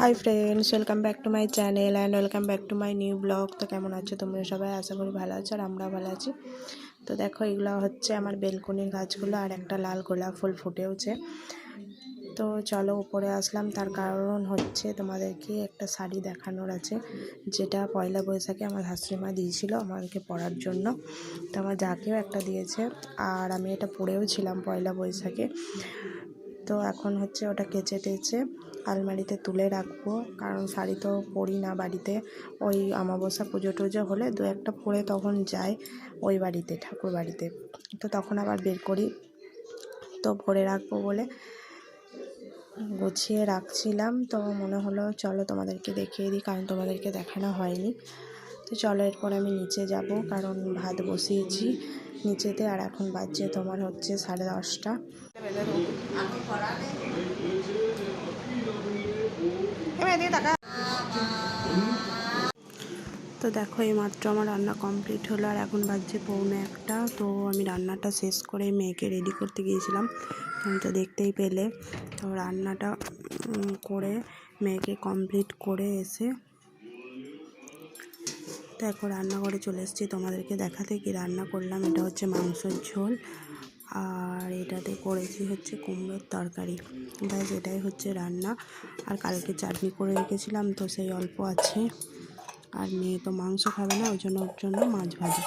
Hi friends, welcome back to my channel and welcome back to my new blog. তো কেমন আছো তোমরা সবাই? আশা করি ভালো আছো আর আমরাও ভালো আছি। তো দেখো, এগুলো হচ্ছে আমার বেলকনির গাছগুলো আর একটা লাল গোলাপ ফুল ফুটেওছে। তো চলো উপরে আসলাম, তার কারণ হচ্ছে তোমাদেরকে একটা শাড়ি দেখানোর আছে, যেটা পয়লা বৈশাখে আমার শাশুড়িমা দিয়েছিল আমাদেরকে পরার জন্য। তো আমার যাকেও একটা দিয়েছে আর আমি এটা পরেও ছিলাম পয়লা বৈশাখে। তো এখন হচ্ছে ওটা কেচে টেচে আলমারিতে তুলে রাখবো, কারণ শাড়ি তো পরি না বাড়িতে। ওই অমাবস্যা পুজো টুজো হলে দু একটা পরে তখন যাই ওই বাড়িতে, ঠাকুর বাড়িতে, তো তখন আবার বের করি। তো পরে রাখবো বলে গুছিয়ে রাখছিলাম, তো মনে হলো চলো তোমাদেরকে দেখিয়ে দিই, কারণ তোমাদেরকে দেখানো হয়নি। তো চলো এরপর আমি নিচে যাব, কারণ ভাত বসিয়েছি নিচেতে আর এখন বাজছে তোমার হচ্ছে 10:30। তো দেখো, এইমাত্র আমার রান্না কমপ্লিট হলো আর এখন বাজছে 1:45। তো আমি রান্নাটা শেষ করে মেয়েকে রেডি করতে গিয়েছিলাম, তুমি তো দেখতেই পেলে। তো রান্নাটা করে মেয়েকে কমপ্লিট করে এসে দেখো রান্নাঘরে চলে এসেছি তোমাদেরকে দেখাতে কি রান্না করলাম। এটা হচ্ছে মাংসের ঝোল আর এটাতে করেছি হচ্ছে কুমড়োর তরকারি। ব্যাস এটাই হচ্ছে রান্না। আর কালকে চাটনি করে রেখেছিলাম, তো সেই অল্প আছে। আর মেয়ে তো মাংস খাবে না, ওর জন্য মাছ ভাজা।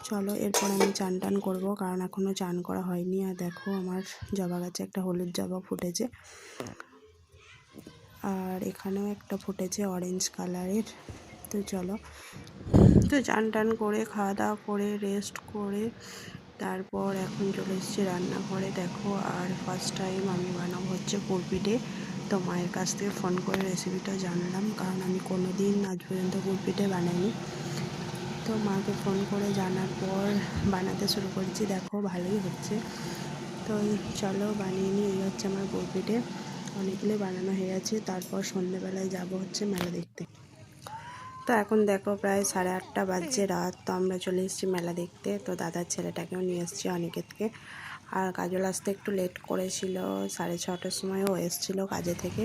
চলো এরপর আমি চান টান করবো, কারণ এখনও চান করা হয়নি। আর দেখো আমার জবা গাছে একটা হলুদ জবা ফুটেছে আর এখানেও একটা ফুটেছে অরেঞ্জ কালারের। তো চলো, তো চান টান করে খাওয়া দাওয়া করে রেস্ট করে তারপর এখন চলে এসেছি রান্নাঘরে। দেখো, আর ফার্স্ট টাইম আমি বানাবো হচ্ছে পুরপিঠে। তো মায়ের কাছ থেকে ফোন করে রেসিপিটা জানলাম, কারণ আমি কোনো দিন আজ পর্যন্ত পুরপিঠে বানাইনি। তো মাকে ফোন করে জানার পর বানাতে শুরু করেছি। দেখো ভালোই হচ্ছে। তো চলো বানিয়ে নিই। এই হচ্ছে আমার পুরপিঠে, অনেকগুলোই বানানো হয়ে গেছে। তারপর সন্ধ্যেবেলায় যাব হচ্ছে মেলা দেখতে। তো এখন দেখো প্রায় 8:30 বাজছে রাত। তো আমরা চলে এসেছি মেলা দেখতে। তো দাদার ছেলেটাকেও নিয়ে এসেছি, অনিকেতকে। আর কাজল আসতে একটু লেট করেছিল, 6:30টার সময়ও এসেছিলো কাজে থেকে।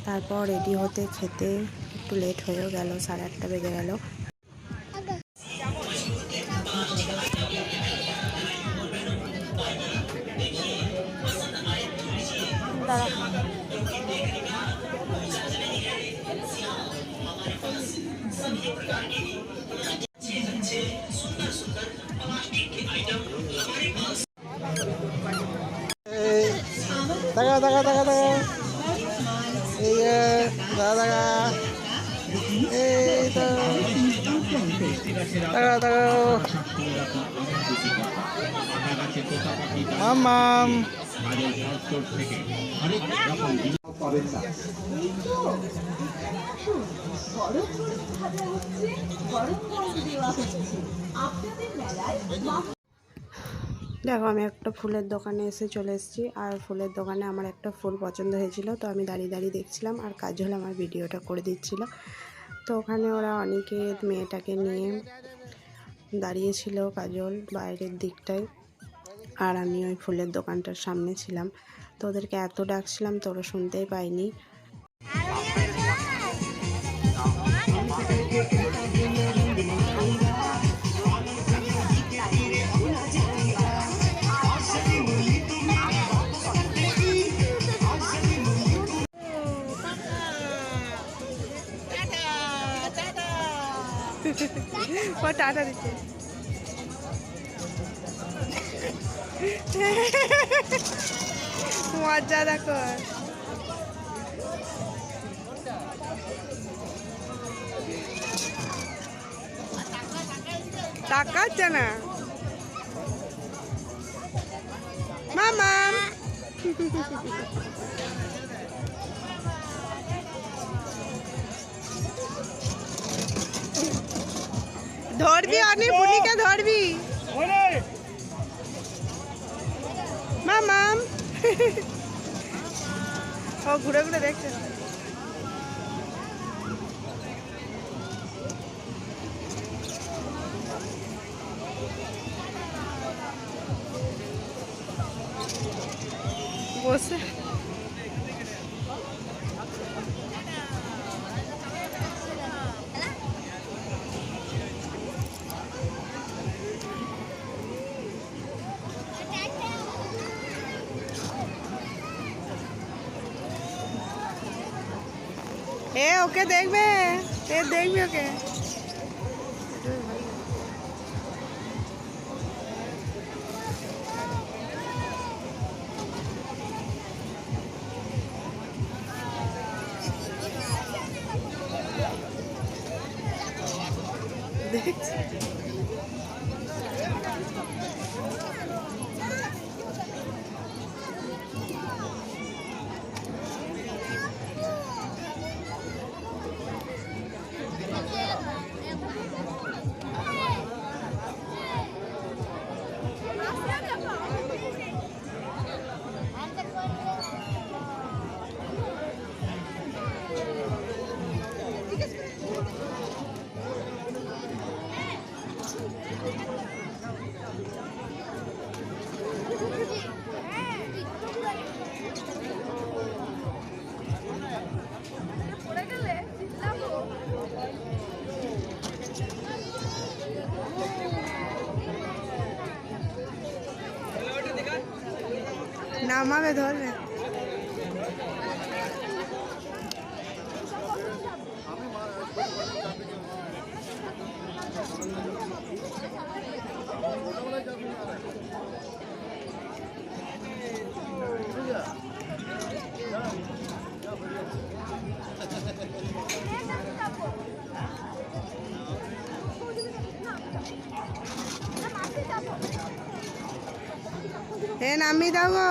তারপর রেডি হতে খেতে একটু লেট হয়েও গেল, 8:30 বেজে গেল। মাম দেখো, আমি একটা ফুলের দোকানে চলে এসেছি। আর ফুলের দোকানে আমার একটা ফুল পছন্দ হয়েছিল, তো আমি দাঁড়িয়ে দাঁড়িয়ে দেখছিলাম আর কাজল আমার ভিডিওটা করে দিচ্ছিল। তো ওখানে ওরা অনিকেত মেয়েটাকে নিয়ে দাঁড়িয়েছিল, কাজল বাইরের দিকটায় আর আমি ওই ফুলের দোকানটার সামনে ছিলাম। তো ওদেরকে এত ডাকছিলাম তো ওরা শুনতেই পাইনি। ও টাটা দিচ্ছে। মজা দেখো, তাকাচ্ছে না মামা। ধরবি অনেক, বুনিকে ধরবি মামাম। ও ঘুরে ঘুরে দেখছে। বসে এ ওকে দেখবে, এ দেখবি ওকে। দেখছি নামাবে, ধরবে। এ নামিয়ে দাও গো।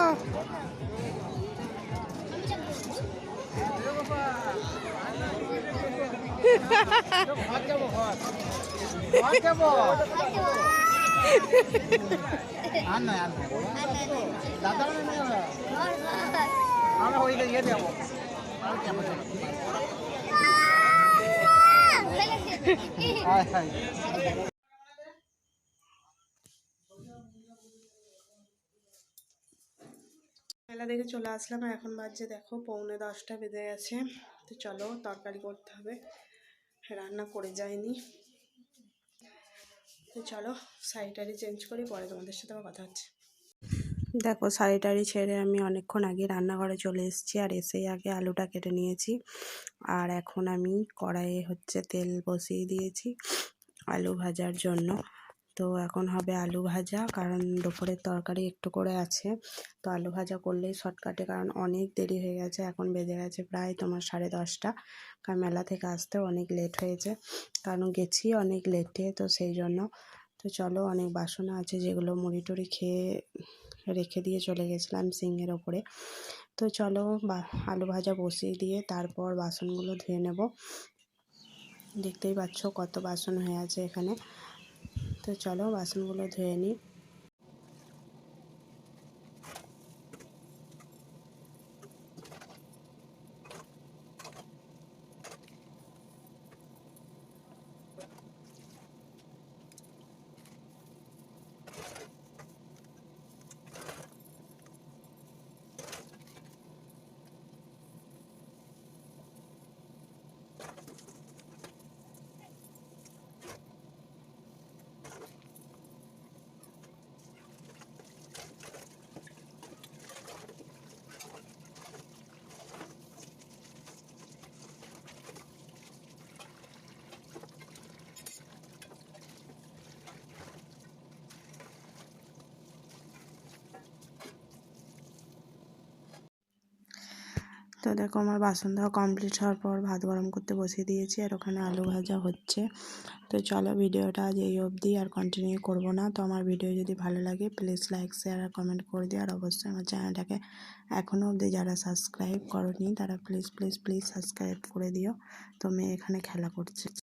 মেলা দেখে চলে আসলাম, আর এখন বাজছে দেখো 9:45 বেজে গেছে। তো চলো তরকারি করতে হবে, রান্না করে যায়নি। তো চলো শাড়ি চেঞ্জ করি, পরে তোমাদের সাথে আবার কথা হচ্ছে। দেখো শাড়ি ছেড়ে আমি অনেকক্ষণ আগে রান্নাঘরে চলে এসেছি, আর এসেই আগে আলুটা কেটে নিয়েছি। আর এখন আমি কড়াইয়ে হচ্ছে তেল বসিয়ে দিয়েছি আলু ভাজার জন্য। তো এখন হবে আলু ভাজা, কারণ দুপুরের তরকারি একটু করে আছে। তো আলু ভাজা করলেই শর্টকাটে, কারণ অনেক দেরি হয়ে গেছে, এখন বেজে গেছে প্রায় তোমার 10:30। কারণ মেলা থেকে আসতেও অনেক লেট হয়েছে, কারণ গেছি অনেক লেটে, তো সেই জন্য। তো চলো, অনেক বাসন আছে যেগুলো মুড়ি টুড়ি খেয়ে রেখে দিয়ে চলে গেছিলাম সিঙ্কের ওপরে। তো চলো আলু ভাজা বসিয়ে দিয়ে তারপর বাসনগুলো ধুয়ে নেব। দেখতেই পাচ্ছ কত বাসন হয়ে আছে এখানে। তো চলো বাসনগুলো ধুয়ে নিই। তো দেখো আমার বাসন ধোয়া কমপ্লিট হওয়ার পর ভাত গরম করতে বসিয়ে দিয়েছি, আর ওখানে আলু ভাজা হচ্ছে। তো চলো ভিডিওটা আজ এই অবধি, আর কন্টিনিউ করব না। তো আমার ভিডিও যদি ভালো লাগে প্লিজ লাইক শেয়ার আর কমেন্ট করে দিও, আর অবশ্যই আমার চ্যানেলটাকে এখনও অবধি যারা সাবস্ক্রাইব করোনি তারা প্লিজ প্লিজ প্লিজ সাবস্ক্রাইব করে দিও। তো মেয়ে এখানে খেলা করছে।